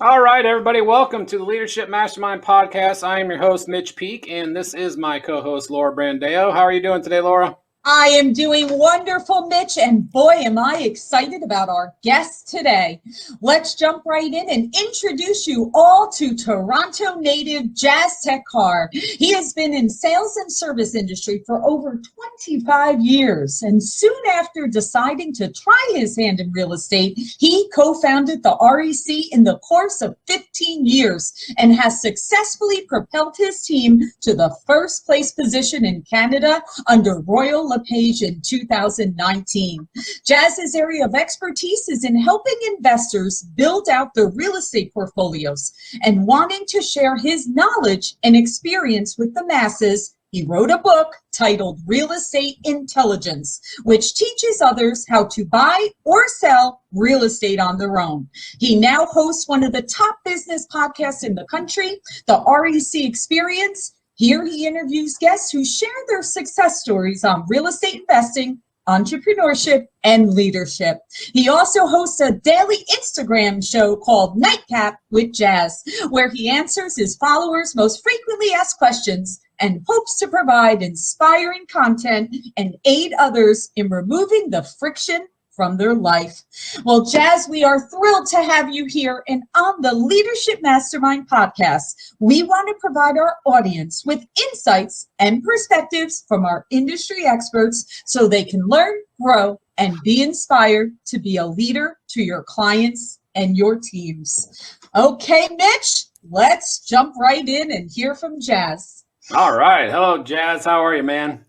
All right, everybody, welcome to the Leadership Mastermind podcast. I am your host, Mitch Peak, and this is my co-host, Laura Brandeo. How are you doing today, Laura? I am doing wonderful, Mitch, and boy, am I excited about our guest today. Let's jump right in and introduce you all to Toronto native Jas Takhar. He has been in sales and service industry for over 25 years, and soon after deciding to try his hand in real estate, he co-founded the REC in the course of 15 years and has successfully propelled his team to the first place position in Canada under Royal LePage in 2019. Jas's area of expertise is in helping investors build out their real estate portfolios, and wanting to share his knowledge and experience with the masses, he wrote a book titled Real Estate Intelligence, which teaches others how to buy or sell real estate on their own. He now hosts one of the top business podcasts in the country, the REC Experience. Here he interviews guests who share their success stories on real estate investing, entrepreneurship, and leadership. He also hosts a daily Instagram show called Nightcap with Jas, where he answers his followers' most frequently asked questions and hopes to provide inspiring content and aid others in removing the friction from their life. Well, Jas, we are thrilled to have you here, and on the Leadership Mastermind podcast, we want to provide our audience with insights and perspectives from our industry experts so they can learn, grow, and be inspired to be a leader to your clients and your teams. Okay, Mitch, let's jump right in and hear from Jas. All right. Hello, Jas. How are you, man?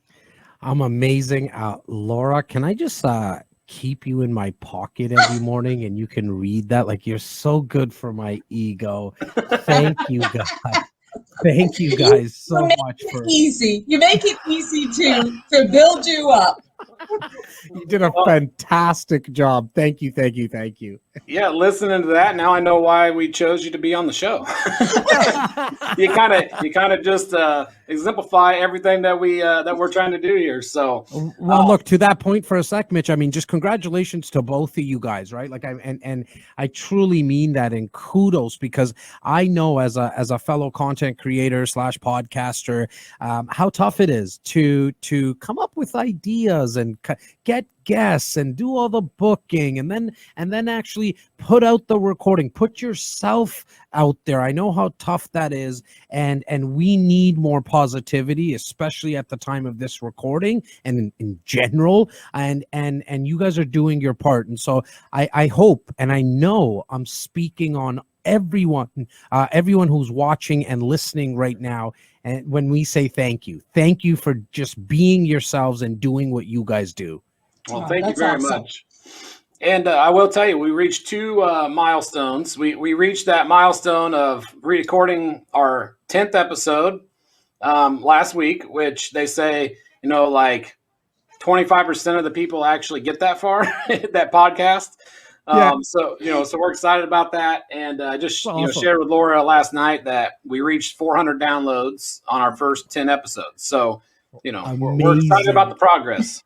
I'm amazing. Laura, can I just keep you in my pocket every morning and you can read that? Like, you're so good for my ego. Thank you, guys. Thank you guys so much for easy. You make it easy to build you up. You did a fantastic job. Thank you, thank you, thank you. Yeah, listening to that, now I know why we chose you to be on the show. You kind of just exemplify everything that we're trying to do here. So, well, look, to that point for a sec, Mitch. I mean, just congratulations to both of you guys, right? Like, I truly mean that, and kudos, because I know as a fellow content creator / podcaster, how tough it is to come up with ideas and get guests and do all the booking and then actually put out the recording, put yourself out there. I know how tough that is, and we need more positivity, especially at the time of this recording and in general, and you guys are doing your part. And so I hope, and I know I'm speaking on everyone who's watching and listening right now, and when we say thank you for just being yourselves and doing what you guys do. Well, thank you very much. And I will tell you, we reached two milestones. We reached that milestone of recording our 10th episode last week, which they say, like 25% of the people actually get that far, that podcast. Yeah. So we're excited about that. And I just shared with Laura last night that we reached 400 downloads on our first 10 episodes. So, we're excited about the progress.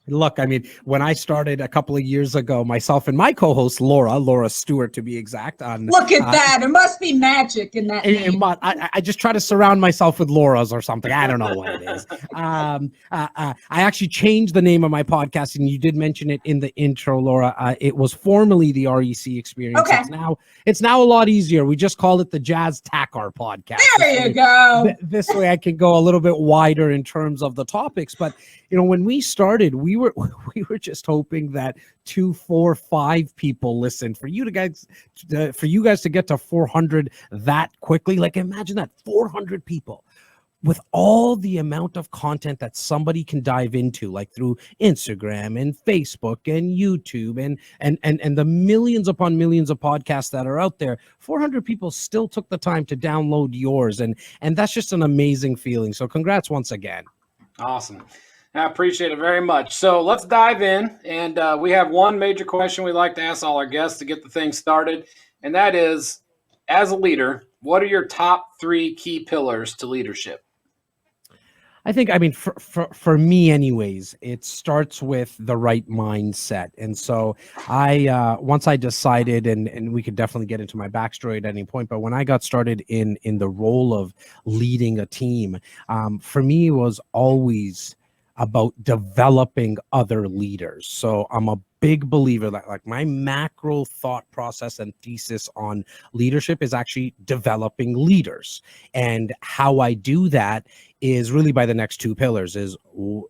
Look, I mean, when I started a couple of years ago, myself and my co-host, Laura Stewart, to be exact. Look at that. There must be magic in that name. I just try to surround myself with Lauras or something. I don't know what it is. I actually changed the name of my podcast, and you did mention it in the intro, Laura. It was formerly the REC Experience. Okay. It's now a lot easier. We just call it the Jas Takhar podcast. There you go. This way I can go a little bit wider in terms of the topics. But, when we started, we were just hoping that 2, 4, 5 people listened. For you guys to get to 400 that quickly, like, imagine that, 400 people. With all the amount of content that somebody can dive into, like through Instagram and Facebook and YouTube and the millions upon millions of podcasts that are out there, 400 people still took the time to download yours. And that's just an amazing feeling. So congrats once again. Awesome. I appreciate it very much. So let's dive in. And we have one major question we like to ask all our guests to get the thing started. And that is, as a leader, what are your top 3 key pillars to leadership? I think, I mean, for me anyways, it starts with the right mindset. And so once I decided, and we could definitely get into my backstory at any point, but when I got started in the role of leading a team, for me, it was always about developing other leaders. So I'm a big believer that, like, my macro thought process and thesis on leadership is actually developing leaders. And how I do that is really by the next two pillars. Is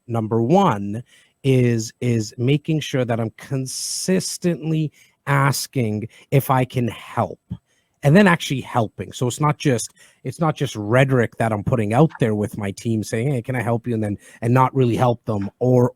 number one is making sure that I'm consistently asking if I can help, and then actually helping. So it's not just rhetoric that I'm putting out there with my team saying, hey, can I help you? And not really help them, or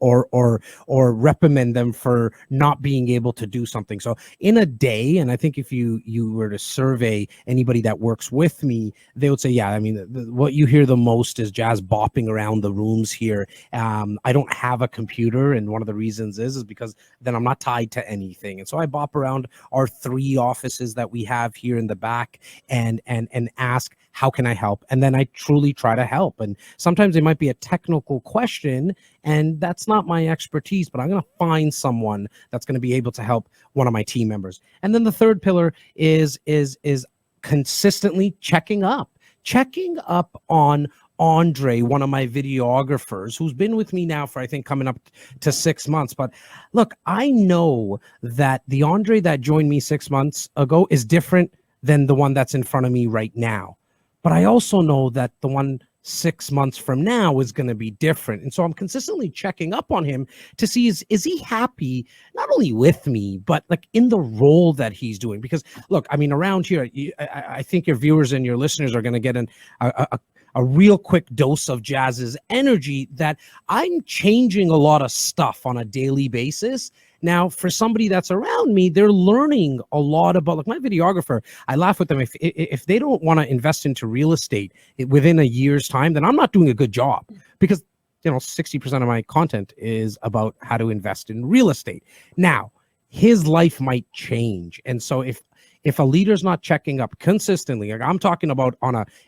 reprimand them for not being able to do something. So in a day, and I think if you were to survey anybody that works with me, they would say, yeah, I mean, what you hear the most is Jas bopping around the rooms here. I don't have a computer. And one of the reasons is because then I'm not tied to anything. And so I bop around our 3 offices that we have here in the back and ask, how can I help? And then I truly try to help. And sometimes it might be a technical question, and that's not my expertise, but I'm going to find someone that's going to be able to help one of my team members. And then the third pillar is consistently checking up on Andre, one of my videographers, who's been with me now for, I think, coming up to 6 months. But look, I know that the Andre that joined me 6 months ago is different than the one that's in front of me right now. But I also know that the one 6 months from now is going to be different. And so I'm consistently checking up on him to see, is he happy, not only with me, but like in the role that he's doing? Because look, I mean, around here, I think your viewers and your listeners are going to get a real quick dose of Jas's energy, that I'm changing a lot of stuff on a daily basis. Now, for somebody that's around me, they're learning a lot about, like, my videographer. I laugh with them. If they don't want to invest into real estate within a year's time, then I'm not doing a good job, because 60% of my content is about how to invest in real estate. Now, his life might change. And so if a leader's not checking up consistently, like I'm talking about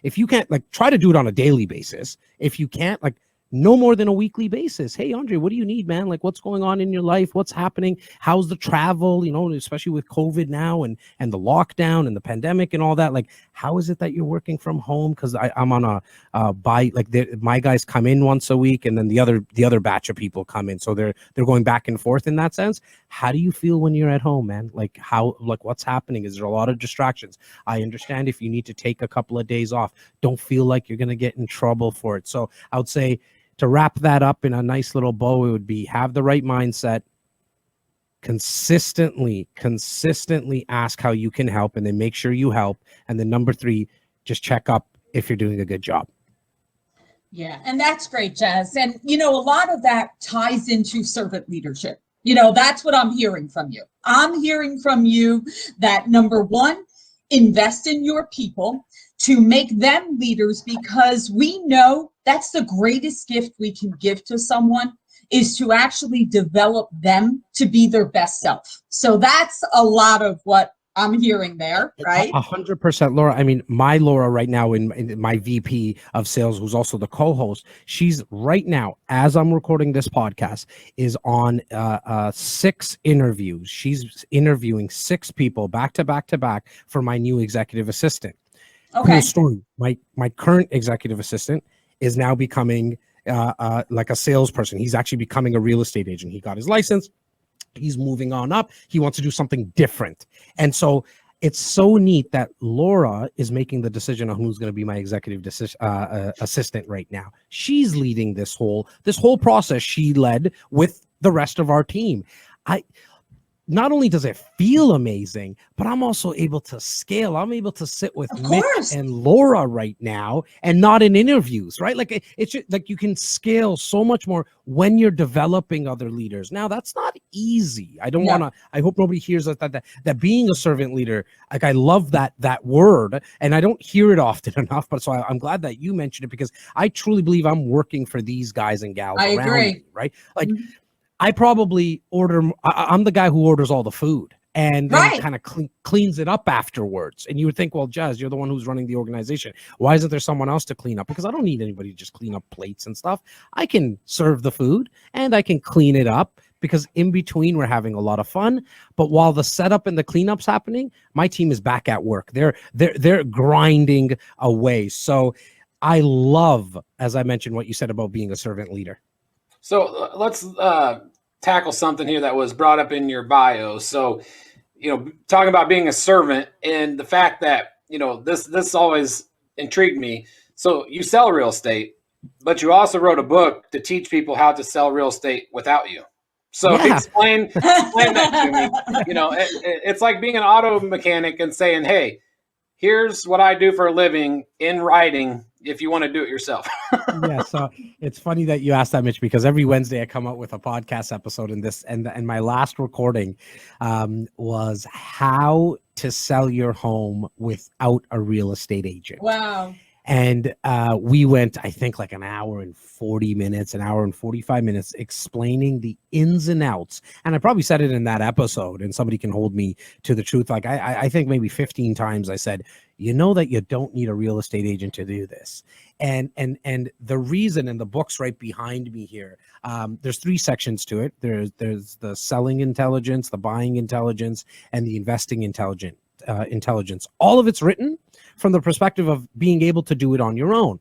if you can't, like, try to do it on a daily basis. If you can't, like, no more than a weekly basis. Hey, Andre, what do you need, man? Like, what's going on in your life? What's happening? How's the travel? Especially with COVID now and the lockdown and the pandemic and all that. Like, how is it that you're working from home? Because I'm on my guys come in once a week, and then the other batch of people come in. So they're going back and forth in that sense. How do you feel when you're at home, man? Like, what's happening? Is there a lot of distractions? I understand if you need to take a couple of days off. Don't feel like you're going to get in trouble for it. So I would say, to wrap that up in a nice little bow, it would be, have the right mindset, consistently ask how you can help, and then make sure you help. And then number 3, just check up if you're doing a good job. Yeah, and that's great, Jas. And, a lot of that ties into servant leadership. That's what I'm hearing from you. I'm hearing from you that, number 1, invest in your people to make them leaders, because we know that's the greatest gift we can give to someone, is to actually develop them to be their best self. So that's a lot of what I'm hearing there, right? 100%, Laura. I mean, my Laura right now, in my VP of sales, who's also the co-host, she's right now, as I'm recording this podcast, is on 6 interviews. She's interviewing 6 people back to back for my new executive assistant. Okay. Cool story. My current executive assistant is now becoming like a salesperson. He's actually becoming a real estate agent. He got his license. He's moving on up. He wants to do something different. And so it's so neat that Laura is making the decision on who's going to be my executive assistant right now. She's leading this whole process. She led with the rest of our team. Not only does it feel amazing, but I'm also able to scale. I'm able to sit with Mitch and Laura right now, and not in interviews, right? Like, it's just, like, you can scale so much more when you're developing other leaders. Now, that's not easy. I hope nobody hears that being a servant leader, like, I love that word, and I don't hear it often enough. But so I'm glad that you mentioned it, because I truly believe I'm working for these guys and gals around me, right? Like, I probably I'm the guy who orders all the food. and then kind of cleans it up afterwards. And you would think, well, Jas, you're the one who's running the organization. Why isn't there someone else to clean up? Because I don't need anybody to just clean up plates and stuff. I can serve the food and I can clean it up, because in between we're having a lot of fun. But while the setup and the cleanup's happening, my team is back at work. They're grinding away. So I love, as I mentioned, what you said about being a servant leader. So let's tackle something here that was brought up in your bio. So, talking about being a servant and the fact that, this always intrigued me. So you sell real estate, but you also wrote a book to teach people how to sell real estate without you. So explain that to me. It's like being an auto mechanic and saying, hey, here's what I do for a living in writing if you want to do it yourself. Yeah, so it's funny that you asked that, Mitch, because every Wednesday I come out with a podcast episode, and my last recording was how to sell your home without a real estate agent. Wow. And we went, I think, like an hour and 40 minutes, an hour and 45 minutes explaining the ins and outs. And I probably said it in that episode, and somebody can hold me to the truth. Like I think maybe 15 times I said, that you don't need a real estate agent to do this. And the reason, and the book's right behind me here, there's 3 sections to it. There's the selling intelligence, the buying intelligence, and the investing intelligence. All of it's written from the perspective of being able to do it on your own.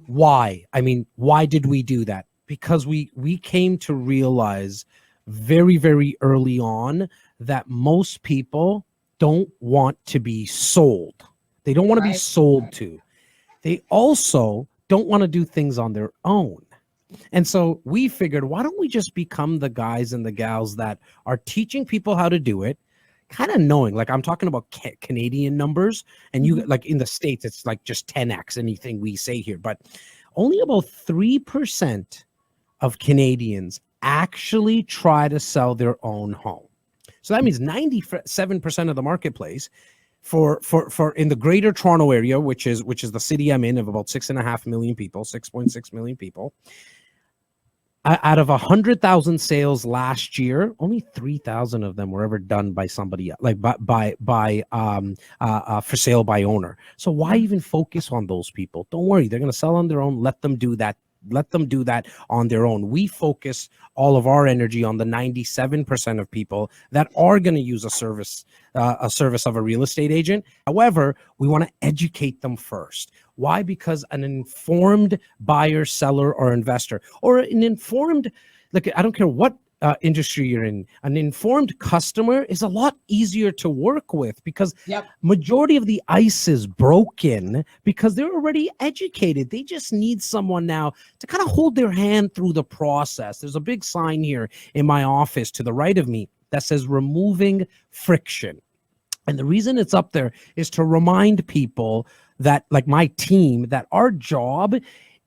Why? I mean, why did we do that? Because we came to realize very, very early on that most people don't want to be sold. They don't want to be sold to. They also don't want to do things on their own. And so we figured, why don't we just become the guys and the gals that are teaching people how to do it, kind of knowing, like I'm talking about Canadian numbers, and you like in the States, it's like just 10x anything we say here, but only about 3% of Canadians actually try to sell their own home. So that means 97% of the marketplace for in the greater Toronto area, which is the city I'm in, of about 6.5 million people, 6.6 million people. Out of 100,000 sales last year, only 3,000 of them were ever done by somebody else, like for sale by owner. So why even focus on those people? Don't worry, they're going to sell on their own. Let them do that. Let them do that on their own. We focus all of our energy on the 97% of people that are going to use a service of a real estate agent. However, we want to educate them first. Why? Because an informed buyer, seller, or investor, or an informed, like, I don't care what industry you're in, an informed customer is a lot easier to work with, because majority of the ice is broken because they're already educated. They just need someone now to kind of hold their hand through the process. There's a big sign here in my office to the right of me that says removing friction. And the reason it's up there is to remind people that, like my team, that our job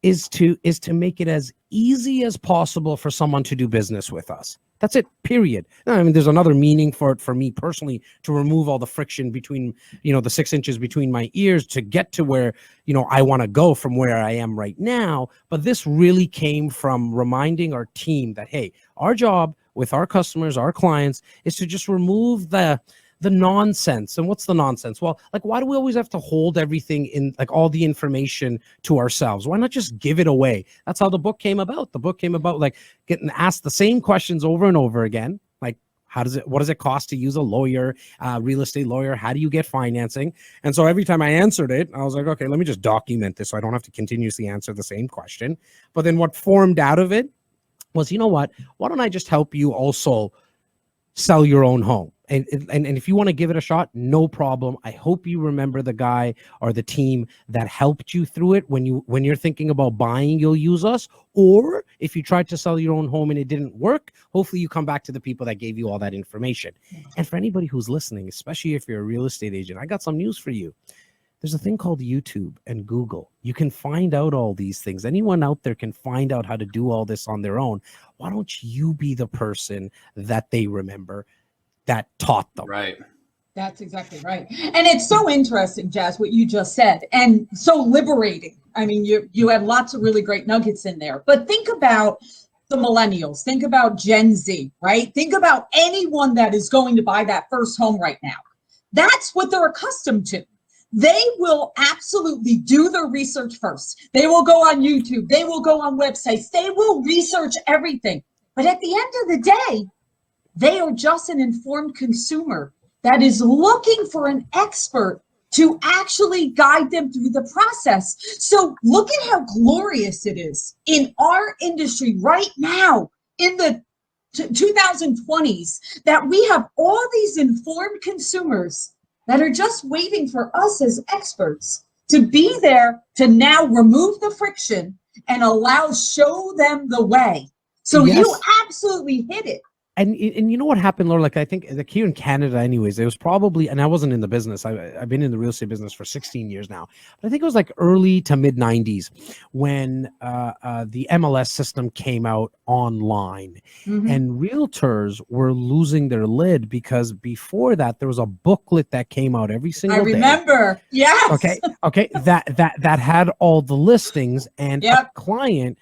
is to make it as easy as possible for someone to do business with us. That's it, period. I mean, there's another meaning for it for me personally, to remove all the friction between, the 6 inches between my ears to get to where, I want to go from where I am right now. But this really came from reminding our team that, hey, our job with our customers, our clients, is to just remove the nonsense. And what's the nonsense? Well, like, why do we always have to hold everything in, like, all the information to ourselves? Why not just give it away? That's how the book came about. The book came about, like, getting asked the same questions over and over again. Like, what does it cost to use a lawyer, real estate lawyer? How do you get financing? And so every time I answered it, I was like, okay, let me just document this so I don't have to continuously answer the same question. But then what formed out of it was, why don't I just help you also sell your own home? And if you want to give it a shot, no problem. I hope you remember the guy or the team that helped you through it. When you're thinking about buying, you'll use us. Or if you tried to sell your own home and it didn't work, hopefully you come back to the people that gave you all that information. And for anybody who's listening, especially if you're a real estate agent, I got some news for you. There's a thing called YouTube and Google. You can find out all these things. Anyone out there can find out how to do all this on their own. Why don't you be the person that they remember, that taught them? Right. That's exactly right. And it's so interesting, Jas, what you just said, and so liberating. I mean, you have lots of really great nuggets in there. But think about the millennials, think about Gen Z, right? Think about anyone that is going to buy that first home right now. That's what they're accustomed to. They will absolutely do the research first. They will go on YouTube. They will go on websites. They will research everything. But at the end of the day, they are just an informed consumer that is looking for an expert to actually guide them through the process. So look at how glorious it is in our industry right now in the 2020s that we have all these informed consumers that are just waiting for us as experts to be there to now remove the friction and show them the way. So Yes. you absolutely hit it. And you know what happened, Laura? Like I think like here in Canada, anyways, it was probably, and I wasn't in the business. I've been in the real estate business for 16 years now. But I think it was like early to mid 90s when the MLS system came out online, and realtors were losing their lid because before that there was a booklet that came out every single day. I remember. Yes. Okay. That had all the listings, and a client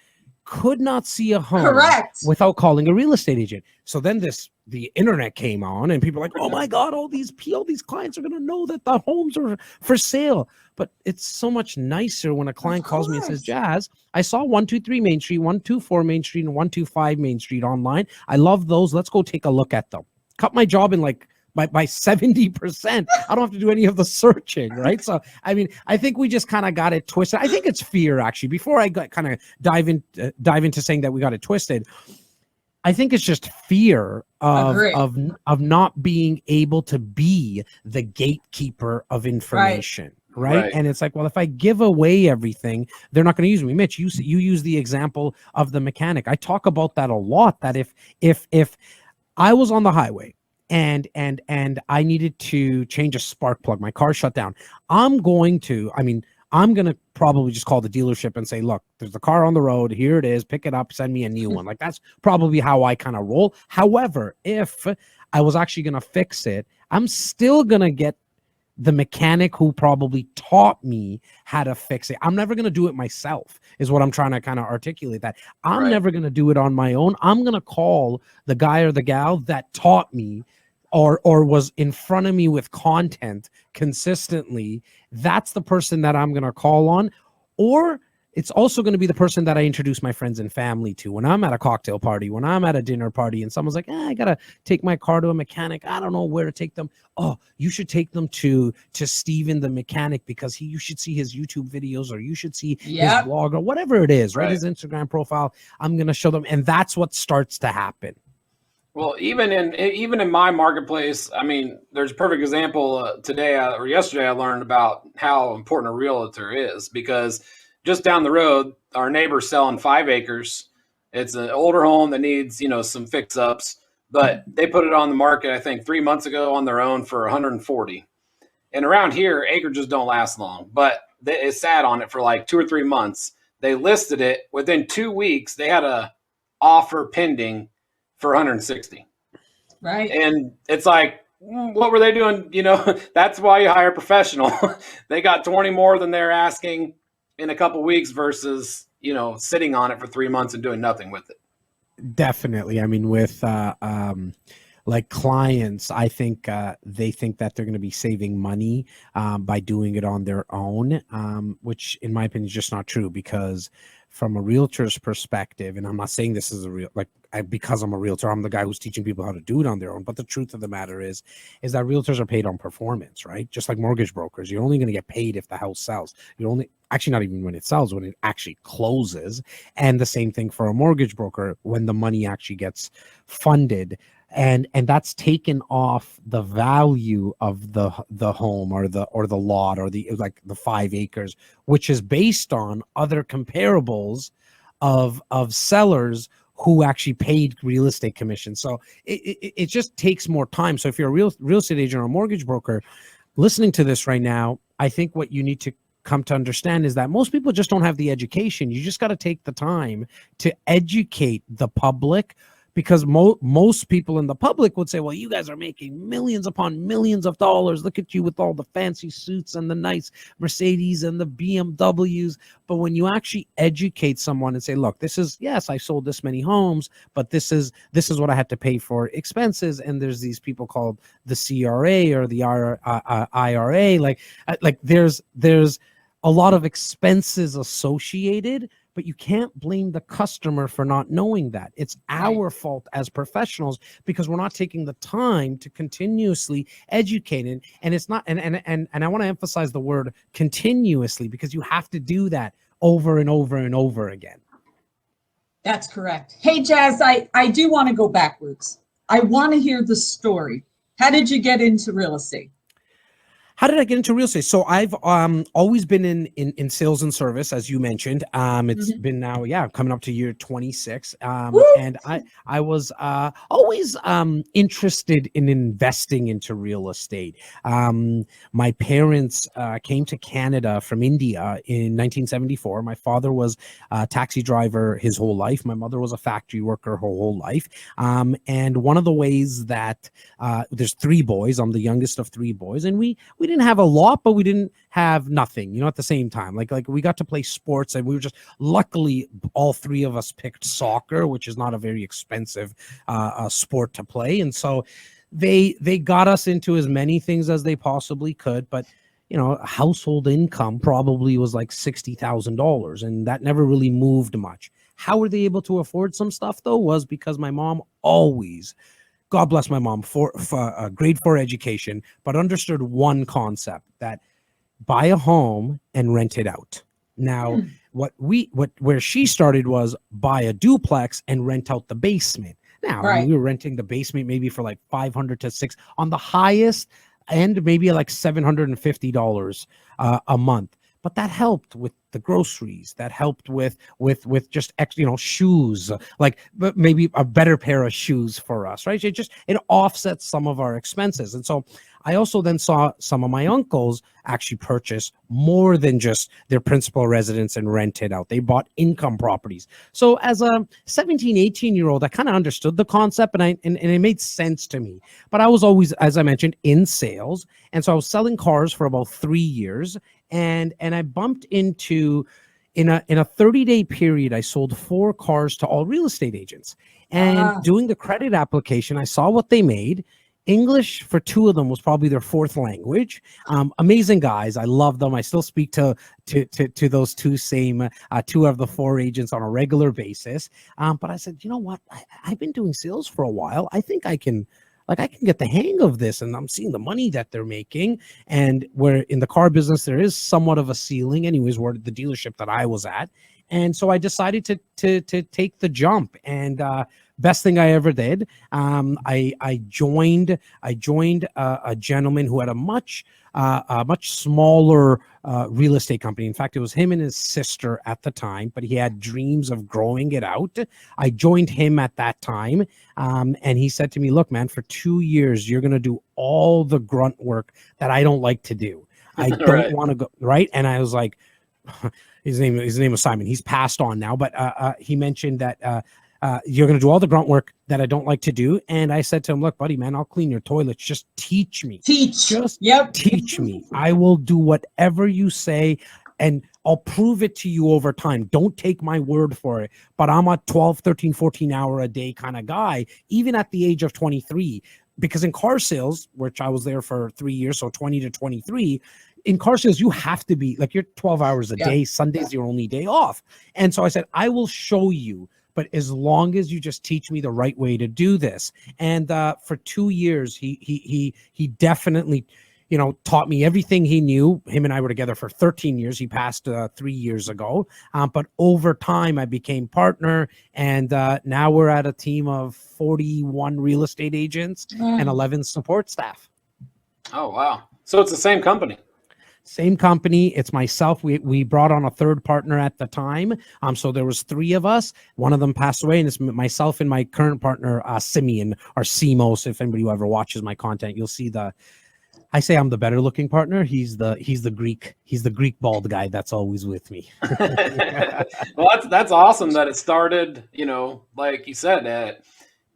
could not see a home without calling a real estate agent. So then the internet came on and people were like, oh my God, all these clients are going to know that the homes are for sale. But it's so much nicer when a client calls me and says, Jas, I saw 123 Main Street, 124 Main Street, and 125 Main Street online. I love those. Let's go take a look at them. Cut my job in like by 70%. I don't have to do any of the searching, right? So, I mean, I think we just kind of got it twisted. I think it's fear, actually. Before I kind of dive into saying that we got it twisted, I think it's just fear of not being able to be the gatekeeper of information. Right. And it's like, well, if I give away everything, they're not going to use me. Mitch, you use the example of the mechanic. I talk about that a lot, that if I was on the highway and I needed to change a spark plug, my car shut down, I'm going to probably just call the dealership and say, look, there's a car on the road. Here it is. Pick it up. Send me a new one. Like, that's probably how I kind of roll. However, if I was actually going to fix it, I'm still going to get the mechanic who probably taught me how to fix it. I'm never going to do it myself, is what I'm trying to kind of articulate. That I'm never going to do it on my own. I'm going to call the guy or the gal that taught me or was in front of me with content consistently. That's the person that I'm going to call on. Or it's also going to be the person that I introduce my friends and family to when I'm at a cocktail party, when I'm at a dinner party, and someone's like, I got to take my car to a mechanic. I don't know where to take them. Oh, you should take them to Steven the mechanic, because you should see his YouTube videos, or you should see his blog, or whatever it is, right? His Instagram profile. I'm going to show them. And that's what starts to happen. Well, even in my marketplace, I mean, there's a perfect example today or yesterday. I learned about how important a realtor is, because just down the road, our neighbor's selling 5 acres. It's an older home that needs, some fix ups, but they put it on the market, I think 3 months ago on their own for 140. And around here, acreages don't last long, but it sat on it for like 2 or 3 months. They listed it within 2 weeks. They had a offer pending for 160. Right. And it's like, what were they doing? That's why you hire a professional. They got 20 more than they're asking in a couple weeks versus, sitting on it for 3 months and doing nothing with it. Definitely. I mean, with like clients, I think they think that they're going to be saving money by doing it on their own, which in my opinion is just not true, because from a realtor's perspective, and I'm not saying this is because I'm a realtor, I'm the guy who's teaching people how to do it on their own. But the truth of the matter is that realtors are paid on performance, right? Just like mortgage brokers, you're only going to get paid if the house sells. You're only actually not even when it sells, when it actually closes. And the same thing for a mortgage broker, when the money actually gets funded. And that's taken off the value of the home or the lot or the 5 acres, which is based on other comparables of sellers who actually paid real estate commission. So it just takes more time. So if you're a real estate agent or a mortgage broker listening to this right now, I think what you need to come to understand is that most people just don't have the education. You just got to take the time to educate the public, because most people in the public would say, well, you guys are making millions upon millions of dollars. Look at you with all the fancy suits and the nice Mercedes and the BMWs. But when you actually educate someone and say, look, this is, yes, I sold this many homes, but this is what I had to pay for expenses. And there's these people called the CRA or the IRA. Like there's a lot of expenses associated, but you can't blame the customer for not knowing that. It's our fault as professionals because we're not taking the time to continuously educate it. And it's not, and I want to emphasize the word continuously, because you have to do that over and over and over again. That's correct. Hey, Jas, I do want to go backwards. I want to hear the story. How did you get into real estate? How did I get into real estate? So I've always been in sales and service, as you mentioned. It's been now, coming up to year 26. And I was always interested in investing into real estate. My parents came to Canada from India in 1974. My father was a taxi driver his whole life. My mother was a factory worker her whole life. And one of the ways that there's 3 boys, I'm the youngest of 3 boys, and we didn't have a lot, but we didn't have nothing, at the same time. Like we got to play sports, and we were just, luckily all 3 of us picked soccer, which is not a very expensive sport to play. And so they got us into as many things as they possibly could, but household income probably was like $60,000, and that never really moved much. How were they able to afford some stuff though? Was because my mom always, God bless my mom, for a grade 4 education, but understood one concept, that buy a home and rent it out. Now, where she started was buy a duplex and rent out the basement. Now, I mean, we were renting the basement maybe for like $500 to $600 on the highest end, maybe like $750 a month. But that helped with the groceries. That helped with just shoes, like maybe a better pair of shoes for us, right? It offsets some of our expenses. And so I also then saw some of my uncles actually purchase more than just their principal residence and rent it out. They bought income properties. So as a 17, 18-year-old, I kind of understood the concept, and it made sense to me. But I was always, as I mentioned, in sales. And so I was selling cars for about 3 years. And I bumped into, in a 30-day period, I sold 4 cars to all real estate agents. And doing the credit application, I saw what they made. English for 2 of them was probably their 4th language. Amazing guys. I love them. I still speak to those 2 same 2 of the 4 agents on a regular basis. But I said, you know what? I've been doing sales for a while. I think I can get the hang of this, and I'm seeing the money that they're making. And where in the car business, there is somewhat of a ceiling anyways, where the dealership that I was at. And so I decided to take the jump, and best thing I ever did. I joined a gentleman who had a much smaller real estate company. In fact, it was him and his sister at the time, but he had dreams of growing it out. I joined him at that time, and he said to me, look, man, for 2 years, you're going to do all the grunt work that I don't like to do. I don't want to go, right? And I was like, his name was Simon. He's passed on now, but he mentioned that you're going to do all the grunt work that I don't like to do. And I said to him, look, buddy, man, I'll clean your toilets. Just teach me. Teach me. I will do whatever you say, and I'll prove it to you over time. Don't take my word for it. But I'm a 12, 13, 14 hour a day kind of guy, even at the age of 23, because in car sales, which I was there for 3 years, so 20 to 23, in car sales, you have to be like, you're 12 hours a day. Sunday's your only day off. And so I said, I will show you, but as long as you just teach me the right way to do this. And for 2 years, he definitely, taught me everything he knew. Him and I were together for 13 years. He passed 3 years ago. But over time, I became partner, and now we're at a team of 41 real estate agents and 11 support staff. Oh, wow. So it's the same company. Same company. It's myself. We brought on a 3rd partner at the time. So there was 3 of us. One of them passed away, and it's myself and my current partner, Simeon, or Simos. If anybody who ever watches my content, you'll see I say I'm the better looking partner. He's the Greek bald guy that's always with me. Well, that's awesome that it started, like you said,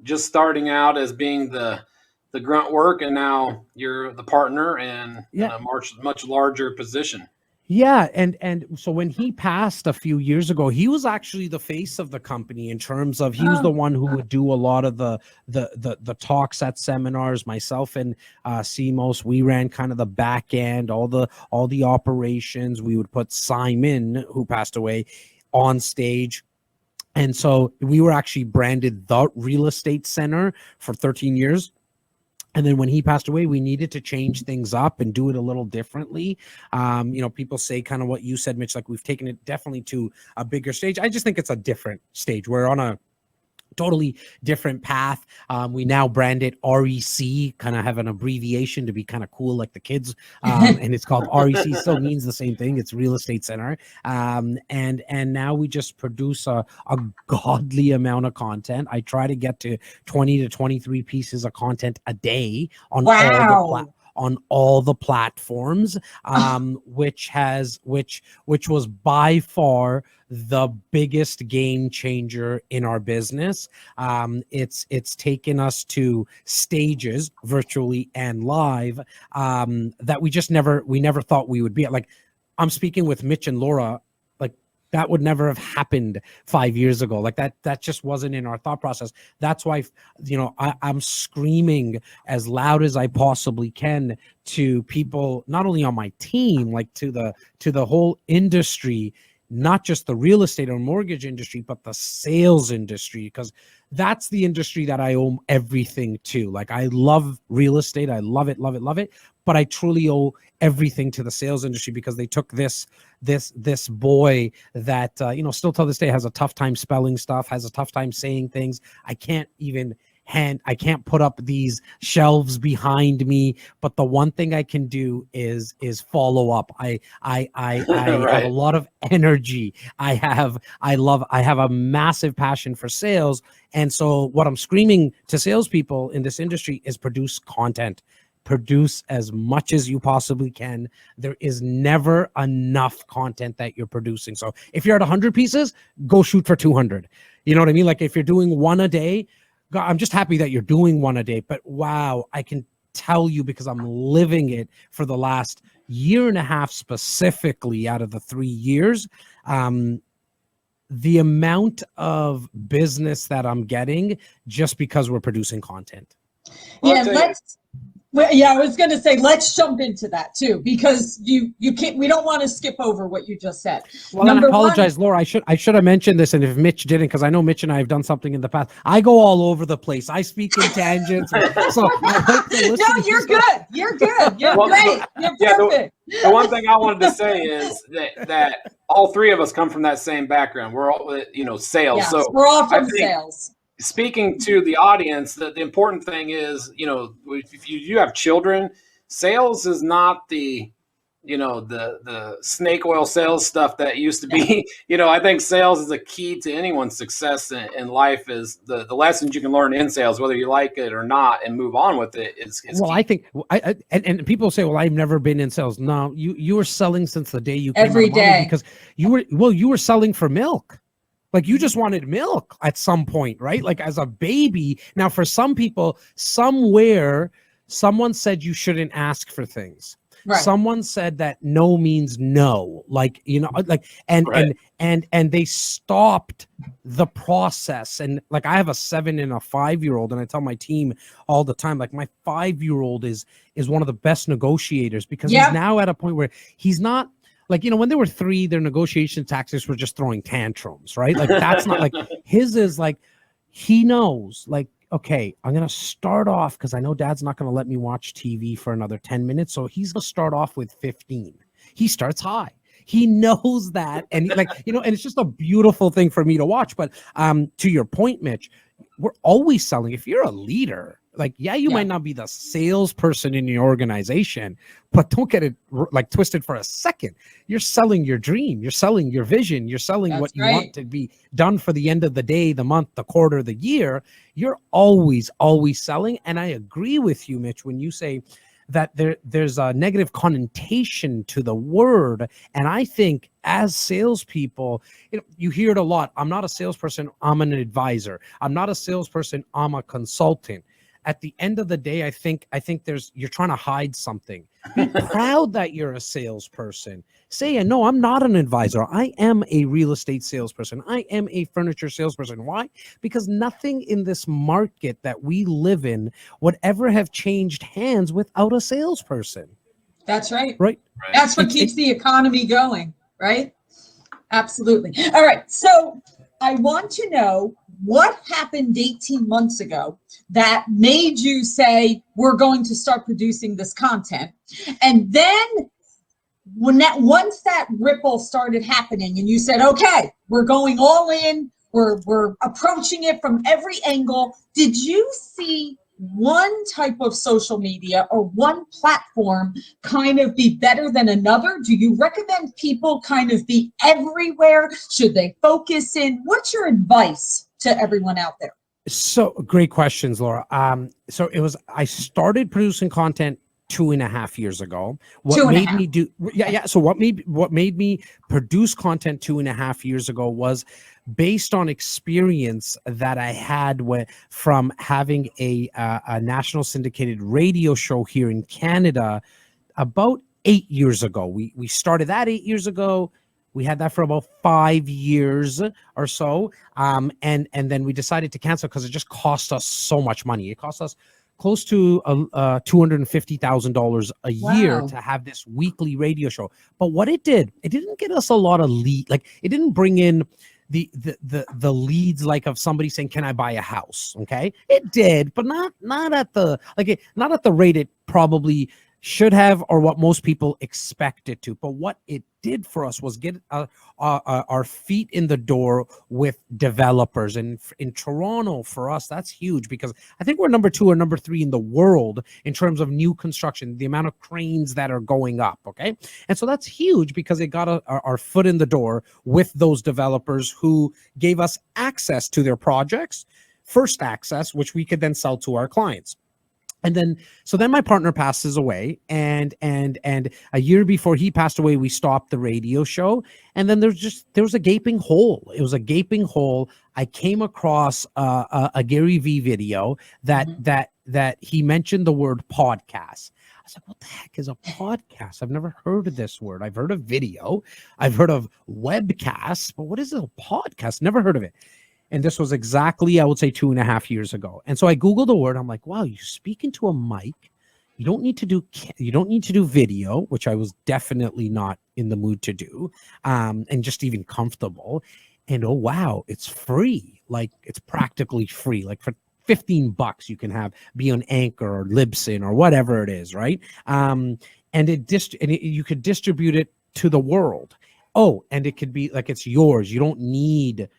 just starting out as being the grunt work, and now you're the partner in a much larger position. Yeah, and so when he passed a few years ago, he was actually the face of the company in terms of he was the one who would do a lot of the talks at seminars. Myself and CMOS, we ran kind of the back end, all the operations. We would put Simon, who passed away, on stage. And so we were actually branded the Real Estate Center for 13 years. And then when he passed away, we needed to change things up and do it a little differently. People say kind of what you said, Mitch, like we've taken it definitely to a bigger stage. I just think it's a different stage. We're on a totally different path. We now brand it REC, kind of have an abbreviation to be kind of cool like the kids. And it's called REC, still means the same thing. It's Real Estate Center. And now we just produce a godly amount of content. I try to get to 20 to 23 pieces of content a day on all the platforms, which was by far the biggest game changer in our business. It's taken us to stages virtually and live that we never thought we would be at. Like, I'm speaking with Mitch and Laura, like that would never have happened 5 years ago. Like that just wasn't in our thought process. That's why, I'm screaming as loud as I possibly can to people, not only on my team, like to the whole industry, not just the real estate or mortgage industry, but the sales industry, because that's the industry that I owe everything to. Like, I love real estate. I love it, love it, love it. But I truly owe everything to the sales industry, because they took this boy that, still till this day has a tough time spelling stuff, has a tough time saying things. I can't put up these shelves behind me, but the one thing I can do is follow up. I right. have a lot of energy. I have a massive passion for sales. And so what I'm screaming to salespeople in this industry is produce content. Produce as much as you possibly can. There is never enough content that you're producing. So if you're at 100 pieces, go shoot for 200. You know what I mean? Like, if you're doing one a day, God, I'm just happy that you're doing one a day, but wow, I can tell you, because I'm living it for the last year and a half, specifically out of the 3 years, the amount of business that I'm getting just because we're producing content. I was going to say, let's jump into that too, because you can't. We don't want to skip over what you just said. Well, I apologize, Laura. I should have mentioned this, and if Mitch didn't, because I know Mitch and I have done something in the past. I go all over the place. I speak in tangents. So I hope to listen. No, you're good. You're good. You're great. You're perfect. The one thing I wanted to say is that all three of us come from that same background. We're all, sales. Yes, so we're all from sales. Speaking to the audience, the important thing is, if you have children, sales is not the snake oil sales stuff that used to be. I think sales is a key to anyone's success in life. Is the lessons you can learn in sales, whether you like it or not, and move on with it. Is well, key. I think and people say, well, I've never been in sales. No, you were selling since the day you came every day, because you were selling for milk. Like, you just wanted milk at some point, right? Like, as a baby. Now, for some people, somewhere, someone said you shouldn't ask for things. Right. Someone said that no means no. Like, right. and they stopped the process. And like, I have a 7 and a 5-year-old, and I tell my team all the time, like, my 5-year-old is one of the best negotiators, because he's now at a point where he's not. Like, when they were 3, their negotiation tactics were just throwing tantrums, right? Like, that's not like his is like, he knows, like, okay, I'm going to start off, because I know dad's not going to let me watch TV for another 10 minutes. So he's going to start off with 15. He starts high. He knows that. And and it's just a beautiful thing for me to watch. But to your point, Mitch, we're always selling. If you're a leader, like, you might not be the salesperson in your organization, but don't get it like twisted for a second. You're selling your dream. You're selling your vision. You're selling what you want to be done for the end of the day, the month, the quarter, the year. You're always, always selling. And I agree with you, Mitch, when you say that there's a negative connotation to the word. And I think as salespeople, you hear it a lot. I'm not a salesperson, I'm an advisor. I'm not a salesperson, I'm a consultant. At the end of the day, I think you're trying to hide something. Be proud that you're a salesperson. Say, no, I'm not an advisor. I am a real estate salesperson. I am a furniture salesperson. Why? Because nothing in this market that we live in would ever have changed hands without a salesperson. That's right. Right. That's what keeps the economy going, right? Absolutely. All right. So I want to know what happened 18 months ago that made you say, we're going to start producing this content. And then once that ripple started happening and you said, okay, we're going all in, we're approaching it from every angle. Did you see one type of social media or one platform kind of be better than another? Do you recommend people kind of be everywhere? Should they focus in? What's your advice to everyone out there? So great questions, Laura. I started producing content 2.5 years ago. What made me do So what made me produce content 2.5 years ago was based on experience that I had from having a national syndicated radio show here in Canada about 8 years ago. We started that 8 years ago. We had that for about 5 years or so. And then we decided to cancel because it just cost us so much money. It cost us close to $250,000 a year to have this weekly radio show. But what it didn't get us a lot of lead. Like, it didn't bring in the leads like of somebody saying, can I buy a house? Okay. It did, but not at the rate it probably should have, or what most people expect it to. But what it did for us was get our feet in the door with developers. And in Toronto, for us, that's huge, because I think we're number 2 or number 3 in the world in terms of new construction, the amount of cranes that are going up. Okay. And so that's huge because it got our foot in the door with those developers who gave us access to their projects, first access, which we could then sell to our clients. And then my partner passes away, and a year before he passed away, we stopped the radio show. And then there was a gaping hole. It was a gaping hole. I came across a Gary Vee video that he mentioned the word podcast. I was like, what the heck is a podcast? I've never heard of this word. I've heard of video. I've heard of webcasts, but what is a podcast? Never heard of it. And this was exactly, I would say, 2.5 years ago. And so I Googled the word. I'm like, wow, you speak into a mic. You don't need to do video, which I was definitely not in the mood to do, and just even comfortable. And oh wow, it's free. Like, it's practically free. Like, for $15, you can be on Anchor or Libsyn or whatever it is, right? And you could distribute it to the world. Oh, and it could be like, it's yours. You don't need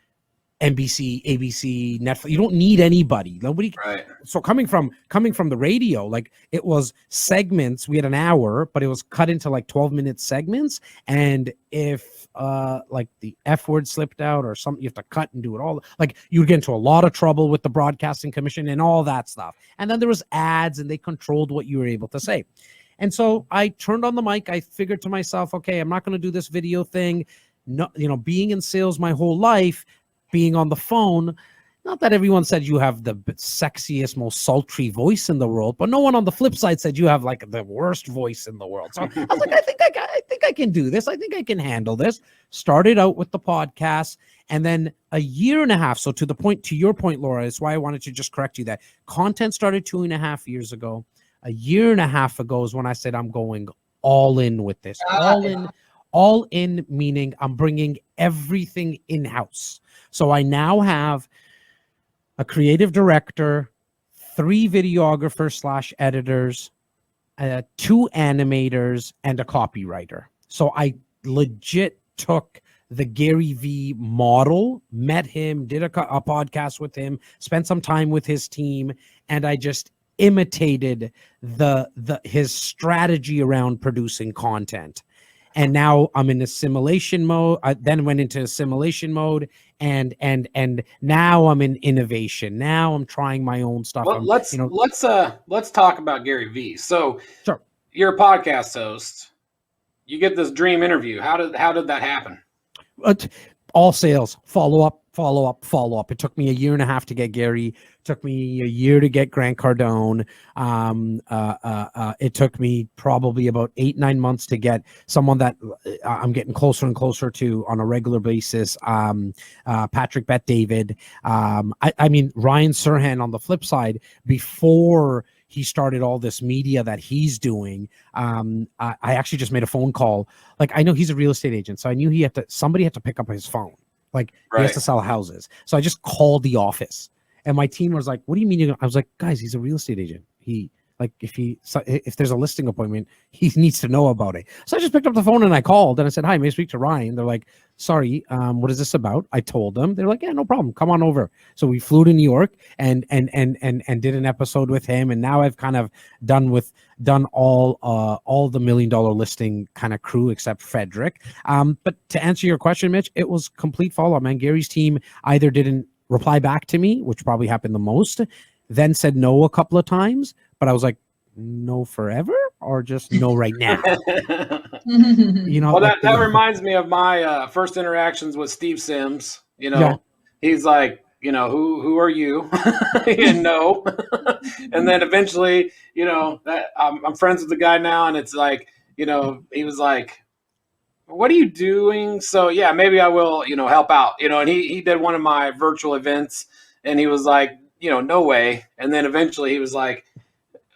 NBC, ABC, Netflix. You don't need anybody. Nobody. Right. So coming from the radio, like, it was segments. We had an hour, but it was cut into like 12-minute segments. And if like the F word slipped out or something, you have to cut and do it all. Like, you would get into a lot of trouble with the Broadcasting Commission and all that stuff. And then there was ads, and they controlled what you were able to say. And so I turned on the mic. I figured to myself, okay, I'm not going to do this video thing. No, being in sales my whole life, being on the phone, not that everyone said you have the sexiest, most sultry voice in the world, but no one on the flip side said you have like the worst voice in the world. So I was like, I think I can do this. I think I can handle this. Started out with the podcast, and then a year and a half. So to your point, Laura, it's why I wanted to just correct you that content started 2.5 years ago. A year and a half ago is when I said I'm going all in with this. All in meaning I'm bringing everything in-house. So I now have a creative director, 3 videographers / editors, 2 animators, and a copywriter. So I legit took the Gary Vee model, met him, did a podcast with him, spent some time with his team, and I just imitated his strategy around producing content. and now I'm in assimilation mode. I then went into assimilation mode, and now I'm in innovation. Now I'm trying my own stuff. Well, let's talk about Gary Vee. So Sure. You're a podcast host. You get this dream interview. How did that happen? All sales, follow up. It took me 1.5 years to get Gary. It took me 1 year to get Grant Cardone. It took me probably about 8-9 months to get someone that I'm getting closer and closer to on a regular basis. Patrick Bet David. I mean, Ryan Serhant on the flip side, before he started all this media that he's doing. I actually just made a phone call. Like, I know he's a real estate agent, so I knew somebody had to pick up his phone. Like, he has to sell houses. So I just called the office, and my team was like, what do you mean? I was like, guys, he's a real estate agent. If there's a listing appointment, he needs to know about it. So I just picked up the phone and I called and I said, hi, may I speak to Ryan? They're like, sorry, what is this about? I told them. They're like, yeah, no problem. Come on over. So we flew to New York and did an episode with him. And now I've kind of done all the $1 million listing kind of crew except Frederick. But to answer your question, Mitch, it was complete follow-up, man. Gary's team either didn't reply back to me, which probably happened the most, then said no a couple of times. But I was like, no forever, or just no right now? Well, that reminds me of my first interactions with Steve Sims. He's like, who are you? And no. And then eventually, that I'm friends with the guy now, and it's like, he was like, what are you doing? So yeah, maybe I will, help out. And he did one of my virtual events, and he was like, no way. And then eventually he was like,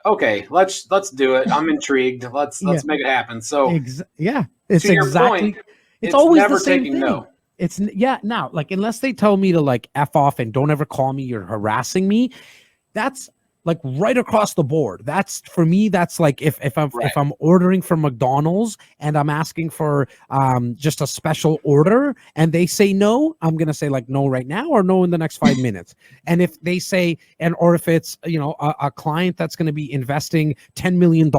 okay, let's do it. I'm intrigued. Let's make it happen. So it's exactly. It's always never the same taking thing. No. It's now, like, unless they tell me to like F off and don't ever call me, you're harassing me. That's like right across the board. That's for me. That's like if I'm ordering from McDonald's and I'm asking for just a special order and they say no, I'm gonna say like no right now or no in the next 5 minutes. And if they say or if it's a client that's going to be investing $10 million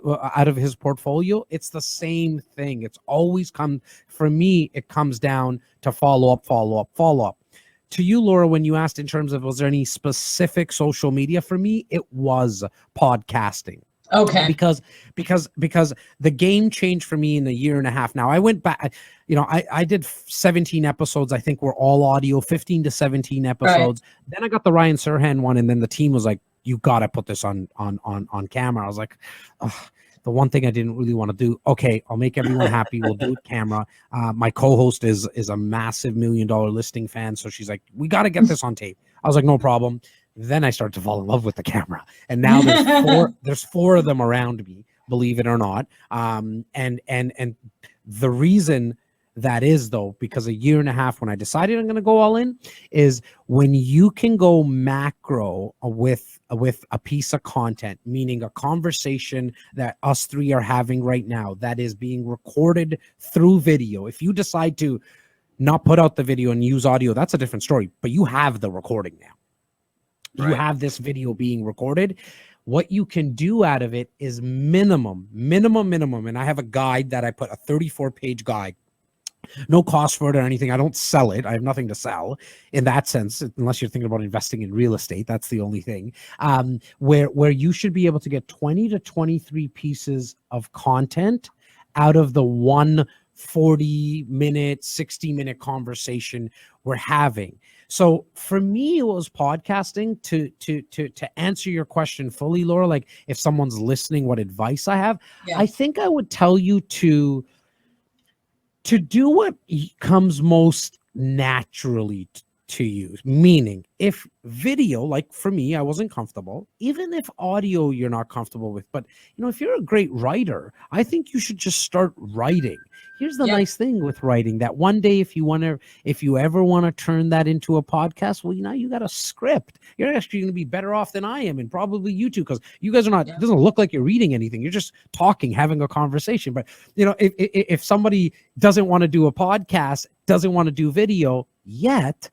out of his portfolio, it's the same thing. It's always for me. It comes down to follow up. To you, Laura, when you asked in terms of was there any specific social media, for me, it was podcasting. Okay. Because the game changed for me in 1.5 years. Now I went back, I did 17 episodes. I think were all audio, 15 to 17 episodes. Right. Then I got the Ryan Serhant one, and then the team was like, you got to put this on camera. I was like, the one thing I didn't really want to do. Okay, I'll make everyone happy. We'll do it camera. My co-host is a massive $1 million listing fan. So she's like, we got to get this on tape. I was like, no problem. Then I started to fall in love with the camera. And now there's four of them around me, believe it or not. And the reason that is, though, because 1.5 years when I decided I'm going to go all in, is when you can go macro with a piece of content, meaning a conversation that us three are having right now that is being recorded through video. If you decide to not put out the video and use audio, that's a different story. But you have the recording now. You have this video being recorded. What you can do out of it is minimum. And I have a guide that I put, a 34-page guide. No cost for it or anything. I don't sell it. I have nothing to sell in that sense, unless you're thinking about investing in real estate. That's the only thing. Where you should be able to get 20 to 23 pieces of content out of the 40-minute, 60-minute conversation we're having. So for me, it was podcasting. To answer your question fully, Laura, like if someone's listening, what advice I have, I think I would tell you to do what comes most naturally to you. Meaning, if video, like for me, I wasn't comfortable, even if audio you're not comfortable with, but if you're a great writer, I think you should just start writing. Here's the nice thing with writing, that one day if you ever want to turn that into a podcast, well, you got a script. You're actually going to be better off than I am, and probably you too, because you guys are not, it doesn't look like you're reading anything. You're just talking, having a conversation. But if somebody doesn't want to do a podcast, doesn't want to do video yet,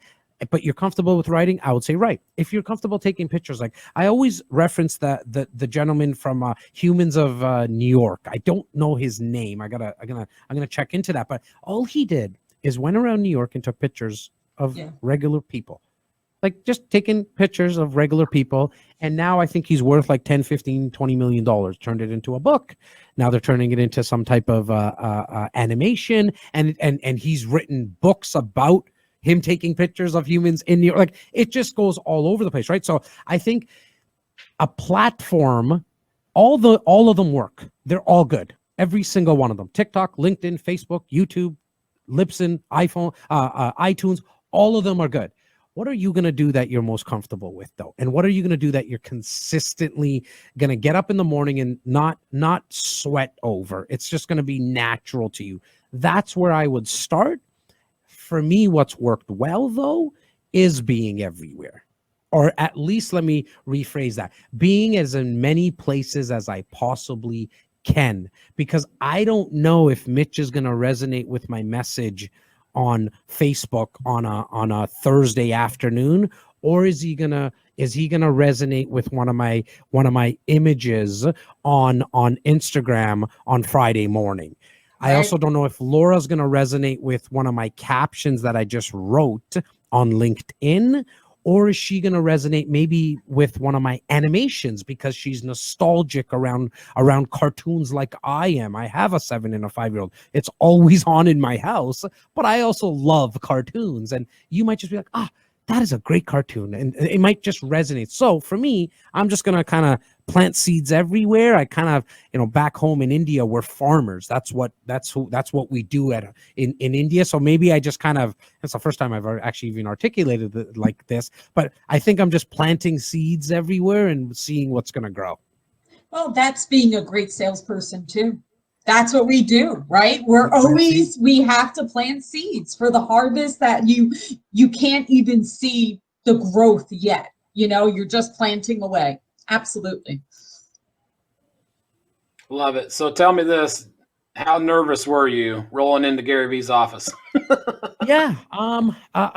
but you're comfortable with writing, I would say write. If you're comfortable taking pictures, like I always reference the gentleman from Humans of New York. I don't know his name. I'm gonna check into that. But all he did is went around New York and took pictures of regular people, like just taking pictures of regular people. And now I think he's worth like 10, 15, 20 million dollars. Turned it into a book. Now they're turning it into some type of animation, and he's written books about him taking pictures of humans in New York. Like it just goes all over the place, right? So I think a platform, all of them work. They're all good. Every single one of them. TikTok, LinkedIn, Facebook, YouTube, Libsyn, iPhone, iTunes, all of them are good. What are you going to do that you're most comfortable with, though? And what are you going to do that you're consistently going to get up in the morning and not sweat over? It's just going to be natural to you. That's where I would start. For me, what's worked well, though, is being everywhere. Or at least let me rephrase that. Being as in many places as I possibly can. Because I don't know if Mitch is going to resonate with my message on Facebook on a Thursday afternoon, or is he gonna resonate with one of my images on Instagram on Friday morning? I also don't know if Laura's going to resonate with one of my captions that I just wrote on LinkedIn, or is she going to resonate maybe with one of my animations because she's nostalgic around cartoons like I am. I have a 7 and a 5-year-old. It's always on in my house, but I also love cartoons. And you might just be like, that is a great cartoon. And it might just resonate. So for me, I'm just going to kind of plant seeds everywhere. I kind of, back home in India, we're farmers. That's what we do in India. So maybe I just that's the first time I've actually even articulated it like this, but I think I'm just planting seeds everywhere and seeing what's going to grow. Well, that's being a great salesperson too. That's what we do, right? We have to plant seeds for the harvest that you can't even see the growth yet. You're just planting away. Absolutely. Love it. So tell me this, how nervous were you rolling into Gary Vee's office? Yeah.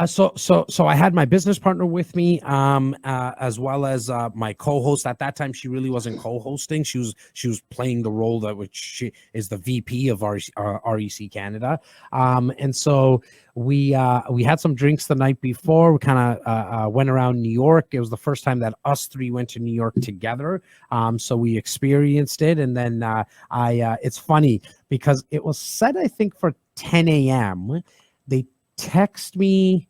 So I had my business partner with me, as well as my co-host. At that time, she really wasn't co-hosting. She was playing the role which she is the VP of REC Canada. And so we had some drinks the night before. We kind of went around New York. It was the first time that us three went to New York together. So we experienced it. And then it's funny because it was set, I think, for 10 a.m. They text me.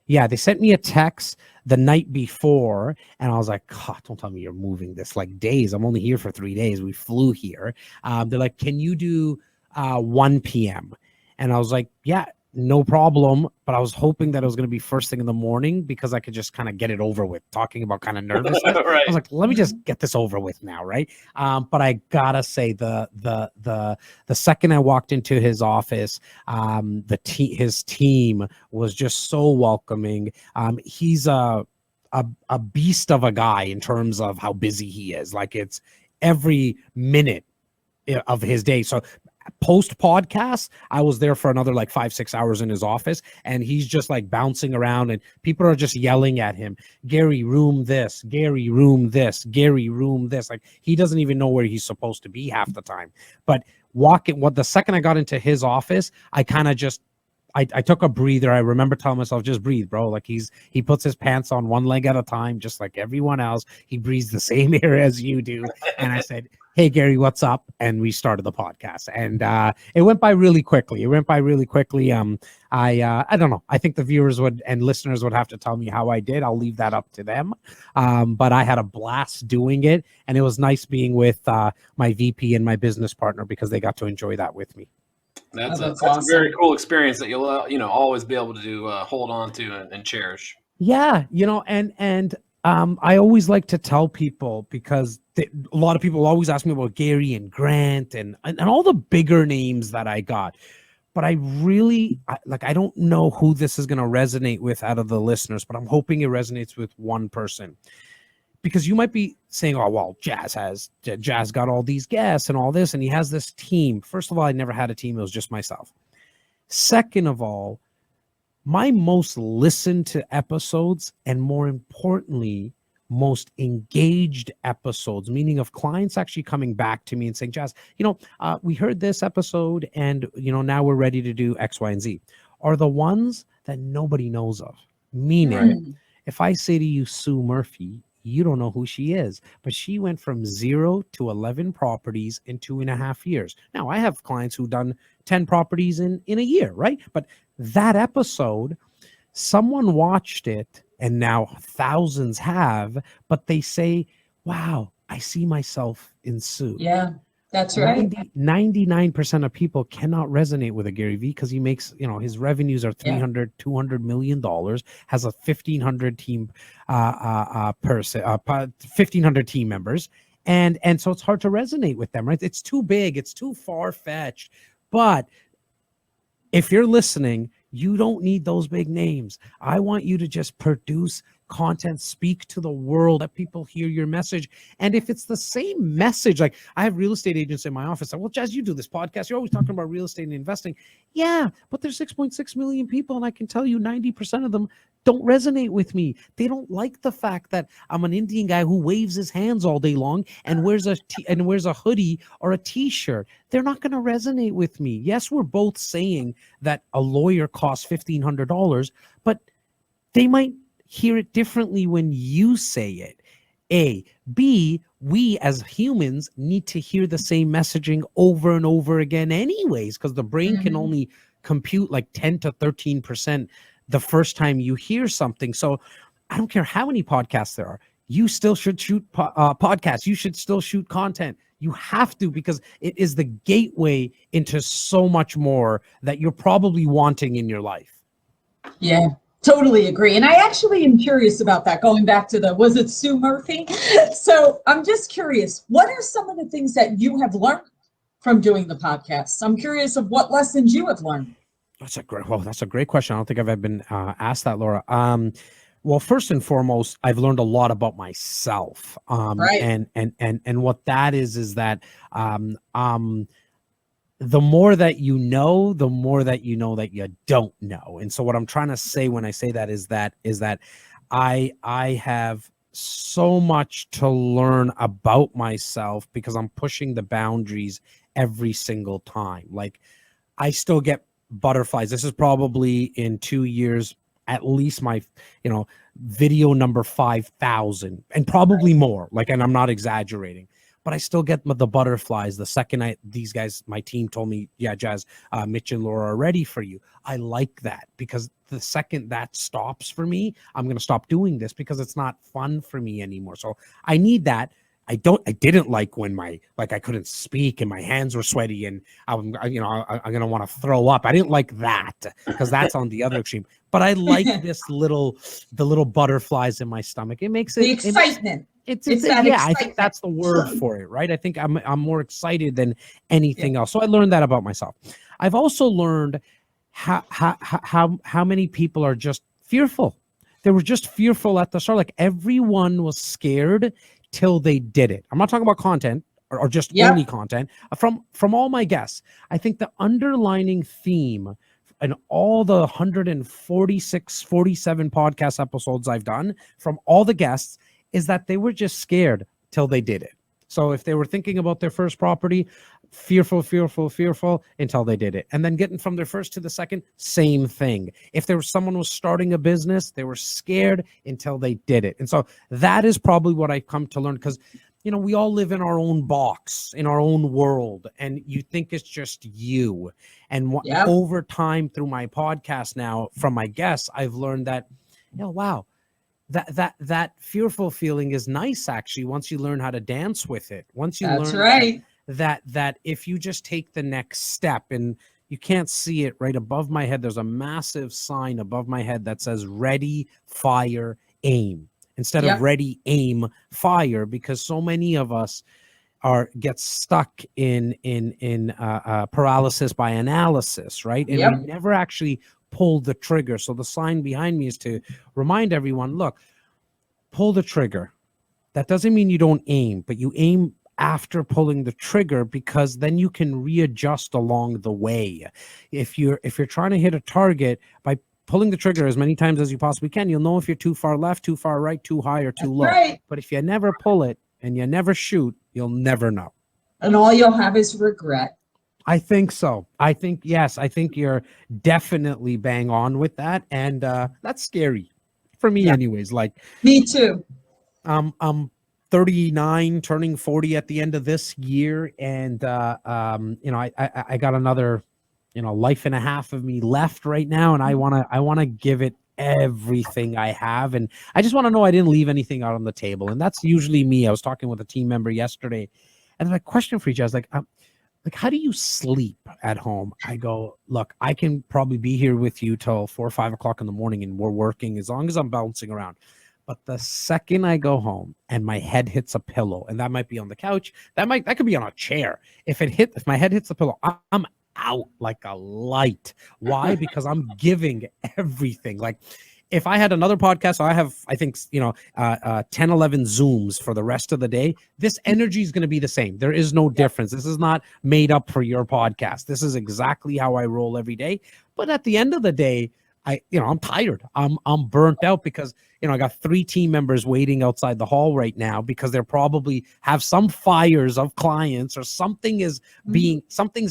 Yeah, they sent me a text the night before, and I was like, God, don't tell me you're moving this like days. I'm only here for 3 days. We flew here. They're like, can you do 1 p.m.? And I was like, yeah, no problem. But I was hoping that it was going to be first thing in the morning because I could just kind of get it over with, talking about kind of nervousness. Right. I was like, let me just get this over with now, right? But I gotta say, the second I walked into his office, his team was just so welcoming. He's a beast of a guy in terms of how busy he is. Like, it's every minute of his day. So post podcast, I was there for another like 5-6 hours in his office, and he's just like bouncing around, and people are just yelling at him, Gary, room this, Gary, room this, Gary, room this. Like, he doesn't even know where he's supposed to be half the time. But the second I got into his office, I kind of just I took a breather. I remember telling myself, just breathe, bro. Like, he puts his pants on one leg at a time, just like everyone else. He breathes the same air as you do. And I said, hey, Gary, what's up? And we started the podcast, and it went by really quickly. I don't know. I think the viewers and listeners would have to tell me how I did. I'll leave that up to them. But I had a blast doing it, and it was nice being with my VP and my business partner because they got to enjoy that with me. That's awesome. A very cool experience that you'll always be able to hold on to and cherish. Yeah, and I always like to tell people, because a lot of people always ask me about Gary and Grant and all the bigger names that I got. But I don't know who this is going to resonate with out of the listeners, but I'm hoping it resonates with one person. Because you might be saying, oh, well, Jas got all these guests and all this, and he has this team. First of all, I never had a team. It was just myself. Second of all, my most listened to episodes, and more importantly, most engaged episodes, meaning of clients actually coming back to me and saying, Jas, we heard this episode and, now we're ready to do X, Y, and Z, are the ones that nobody knows of. Meaning, if I say to you, Sue Murphy, you don't know who she is, but she went from 0 to 11 properties in 2.5 years. Now, I have clients who've done 10 properties in a year, right? But that episode, someone watched it, and now thousands have, but they say, wow, I see myself in Sue. Yeah, that's right. 99% of people cannot resonate with a Gary Vee because he makes, his revenues are $200 million, has a 1,500 team person, 1,500 team members. And so it's hard to resonate with them, right? It's too big. It's too far-fetched. But if you're listening, you don't need those big names. I want you to just produce content, speak to the world, let people hear your message. And if it's the same message, like I have real estate agents in my office, well, Jas, you do this podcast, you're always talking about real estate and investing. Yeah, but there's 6.6 million people, and I can tell you 90% of them don't resonate with me. They don't like the fact that I'm an Indian guy who waves his hands all day long and wears a hoodie or a t-shirt. They're not going to resonate with me. Yes, we're both saying that a lawyer costs $1,500, but they might hear it differently when you say it. A. B, we as humans need to hear the same messaging over and over again anyways, because the brain can only compute like 10 to 13% the first time you hear something. So I don't care how many podcasts there are. You still should shoot podcasts. You should still shoot content. You have to, because it is the gateway into so much more that you're probably wanting in your life. Yeah. Totally agree. And I actually am curious about that, going back to was it Sue Murphy? So I'm just curious, what are some of the things that you have learned from doing the podcast? I'm curious of what lessons you have learned. That's a great question. I don't think I've ever been asked that, Laura. Well, first and foremost, I've learned a lot about myself. Right. And what that is that the more that you know, the more that you know that you don't know. And so what I'm trying to say when I say that is that I have so much to learn about myself because I'm pushing the boundaries every single time. Like I still get butterflies. This is probably in 2 years, at least my, video number 5,000 and probably more. And I'm not exaggerating. But I still get the butterflies the second these guys, my team told me, yeah, Jas, Mitch and Laura are ready for you. I like that because the second that stops for me, I'm going to stop doing this because it's not fun for me anymore. So I need that. I didn't like when I couldn't speak and my hands were sweaty and I'm going to want to throw up. I didn't like that because that's on the other extreme. But I like the little butterflies in my stomach. It makes it the excitement. It's I think that's the word for it, right? I think I'm more excited than anything else. So I learned that about myself. I've also learned how many people are just fearful. They were just fearful at the start. Like everyone was scared till they did it. I'm not talking about content or just only content. From all my guests, I think the underlining theme in all the 146, 47 podcast episodes I've done from all the guests is that they were just scared till they did it. So if they were thinking about their first property, fearful until they did it. And then getting from their first to the second, same thing. If someone was starting a business, they were scared until they did it. And so that is probably what I come to learn because, we all live in our own box, in our own world, and you think it's just you. And over time through my podcast now, from my guests, I've learned that, wow, that fearful feeling is nice actually once you learn how to dance with it. Once you learn that if you just take the next step, and you can't see it right above my head, there's a massive sign above my head that says ready, fire, aim instead of ready, aim, fire, because so many of us get stuck in paralysis by analysis, right? And we never actually pull the trigger. So the sign behind me is to remind everyone, look, pull the trigger. That doesn't mean you don't aim, but you aim after pulling the trigger because then you can readjust along the way. If you're trying to hit a target by pulling the trigger as many times as you possibly can, you'll know if you're too far left, too far right, too high, or too low. Right. But if you never pull it and you never shoot, you'll never know. And all you'll have is regret. I think so. I think, yes, I think you're definitely bang on with that. And that's scary for me anyways. Like, me too. I'm 39, turning 40 at the end of this year. And, I got another, life and a half of me left right now. And I want to give it everything I have. And I just want to know I didn't leave anything out on the table. And that's usually me. I was talking with a team member yesterday, and my question for you, Jas, like, how do you sleep at home? I go, look, I can probably be here with you till 4 or 5 o'clock in the morning, and we're working as long as I'm bouncing around. But the second I go home and my head hits a pillow, and that might be on the couch, that could be on a chair. If my head hits the pillow, I'm out like a light. Why? Because I'm giving everything. Like, if I had another podcast, I have, I think, 10, 11 Zooms for the rest of the day. This energy is going to be the same. There is no difference. This is not made up for your podcast. This is exactly how I roll every day. But at the end of the day, I'm tired. I'm burnt out because, I got 3 team members waiting outside the hall right now because they're probably have some fires of clients, or something's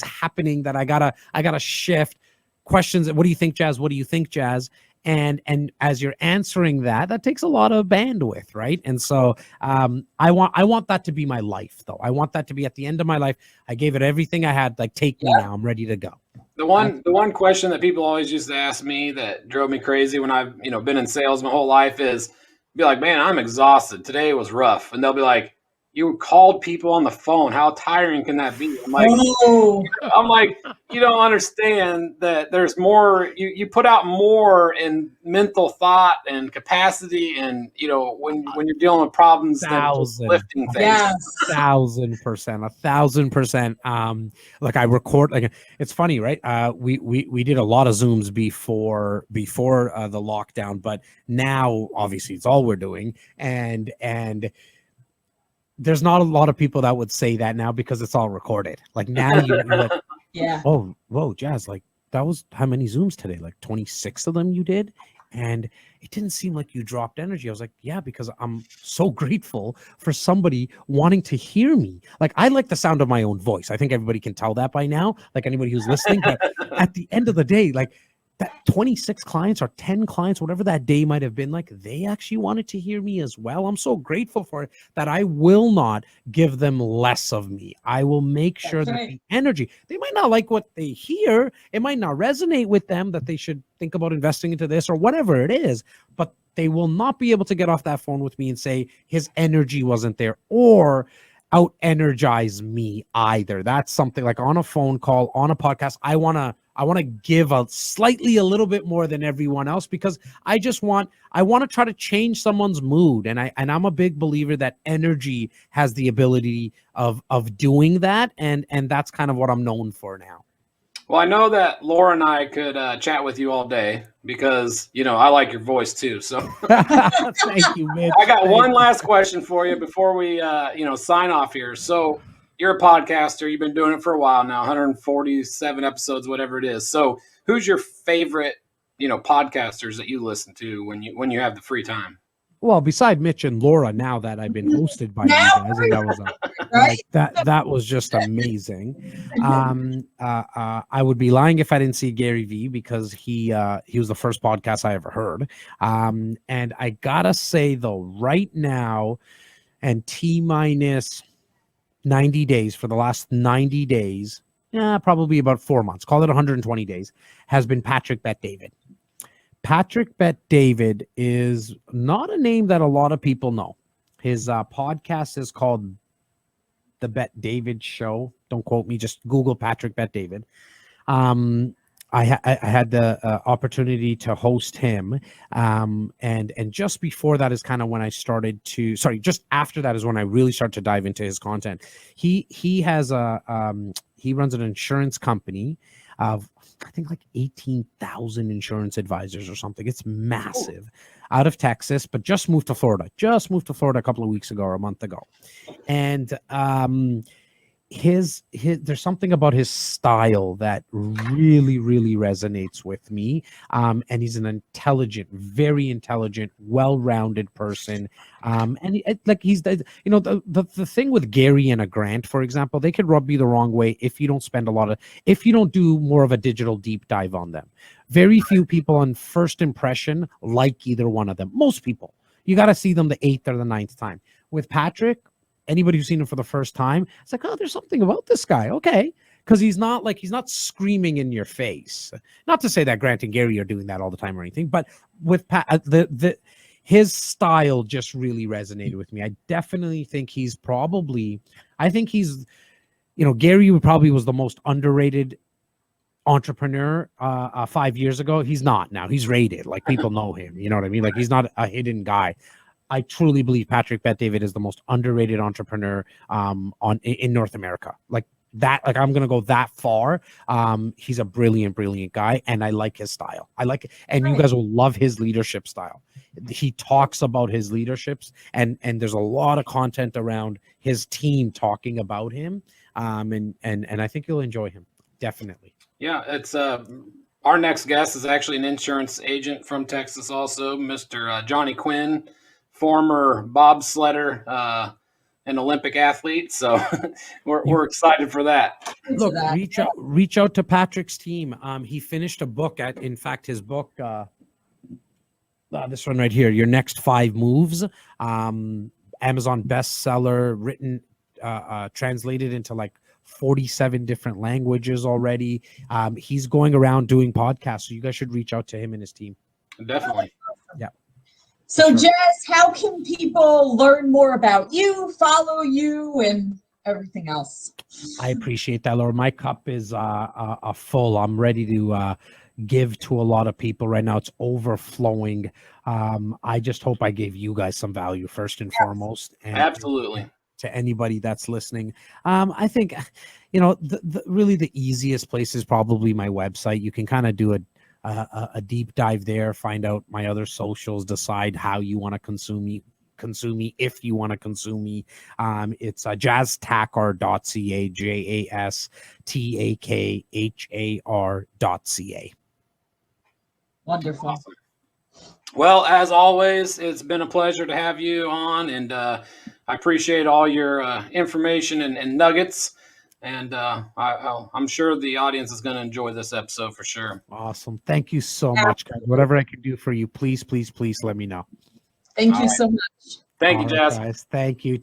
happening that I gotta shift questions. What do you think, Jas? What do you think, Jas? And as you're answering that takes a lot of bandwidth, right? And so I want that to be my life, though. I want that to be at the end of my life. I gave it everything I had. Like, take me now. I'm ready to go. The one question that people always used to ask me that drove me crazy when I've been in sales my whole life is, be like, man, I'm exhausted. Today was rough. And they'll be like, you called people on the phone. How tiring can that be? I'm like, you don't understand that there's more. You put out more in mental thought and capacity, and when you're dealing with problems than just lifting things. Yes. 1,000%. Like, I record. Like, it's funny, right? We did a lot of Zooms before the lockdown, but now obviously it's all we're doing, and there's not a lot of people that would say that now because it's all recorded. Like, now you're like, yeah. Oh, whoa, Jas, like, that was how many Zooms today? Like 26 of them you did? And it didn't seem like you dropped energy. I was like, yeah, because I'm so grateful for somebody wanting to hear me. Like, I like the sound of my own voice. I think everybody can tell that by now, like anybody who's listening. But at the end of the day, like, that 26 clients or 10 clients, whatever that day might have been, like, they actually wanted to hear me as well. I'm so grateful for it that I will not give them less of me. I will make sure that the energy, they might not like what they hear. It might not resonate with them that they should think about investing into this or whatever it is, but they will not be able to get off that phone with me and say his energy wasn't there or out energize me either. That's something like on a phone call, on a podcast. I want to give a little bit more than everyone else because I want to try to change someone's mood. And I'm a big believer that energy has the ability of doing that. And that's kind of what I'm known for now. Well, I know that Laura and I could chat with you all day because, I like your voice too. So thank you, Mitch. I got one last question for you before we, sign off here. So you're a podcaster. You've been doing it for a while now, 147 episodes, whatever it is. So who's your favorite, podcasters that you listen to when you have the free time? Well, beside Mitch and Laura, now that I've been hosted by you guys, and that was that was just amazing. I would be lying if I didn't see Gary Vee because he was the first podcast I ever heard. And I gotta say though, right now, and T-minus 90 days, for the last 90 days, probably about 4 months, call it 120 days, has been Patrick Bet David. Patrick Bet David is not a name that a lot of people know. His podcast is called The Bet David Show. Don't quote me, just Google Patrick Bet David. I had the opportunity to host him. And just before that is kind of when I started to, just after that is when I really started to dive into his content. He has he runs an insurance company of, I think, like 18,000 insurance advisors or something. It's massive, out of Texas, but just moved to Florida a couple of weeks ago or a month ago. And there's something about his style that really resonates with me. And he's an intelligent, very intelligent, well-rounded person. And he's the thing with Gary and a Grant, for example, they could rub you the wrong way if you don't do more of a digital deep dive on them. Very few people on first impression like either one of them. Most people, you got to see them the 8th or the 9th time. With Patrick, anybody who's seen him for the first time, it's like, oh, there's something about this guy. Okay. Because he's not screaming in your face. Not to say that Grant and Gary are doing that all the time or anything, but with his style just really resonated with me. I definitely think he's Gary probably was the most underrated entrepreneur 5 years ago. He's not now. He's rated. Like, people know him. You know what I mean? Like, he's not a hidden guy. I truly believe Patrick Bet-David is the most underrated entrepreneur in North America. Like that, like I'm gonna go that far. He's a brilliant guy, and I like his style. I like it, and you guys will love his leadership style. He talks about his leaderships, and there's a lot of content around his team talking about him. And I think you'll enjoy him. Definitely. Yeah, it's our next guest is actually an insurance agent from Texas, also, Mr. Johnny Quinn, former bobsledder and Olympic athlete. So we're excited for that. Look, reach out to Patrick's team. He finished a book his book, this one right here, Your Next 5 Moves, Amazon bestseller, written, translated into like 47 different languages already. He's going around doing podcasts, so you guys should reach out to him and his team. Definitely. Yeah. So, Jas, how can people learn more about you, follow you, and everything else? I appreciate that, Laura. My cup is full. I'm ready to give to a lot of people right now. It's overflowing. I just hope I gave you guys some value first and foremost. And absolutely. To anybody that's listening, I think, really the easiest place is probably my website. You can kind of do a deep dive there, find out my other socials, decide how you want to consume me, if you want to consume me. It's jastakhar.ca, jastakhar.ca. Wonderful. Awesome. Well, as always, it's been a pleasure to have you on, and I appreciate all your information and nuggets. And I'm sure the audience is going to enjoy this episode for sure. Awesome. Thank you so much, guys. Whatever I can do for you, please let me know. Thank you so much. Thank you, Jas. Guys. Thank you.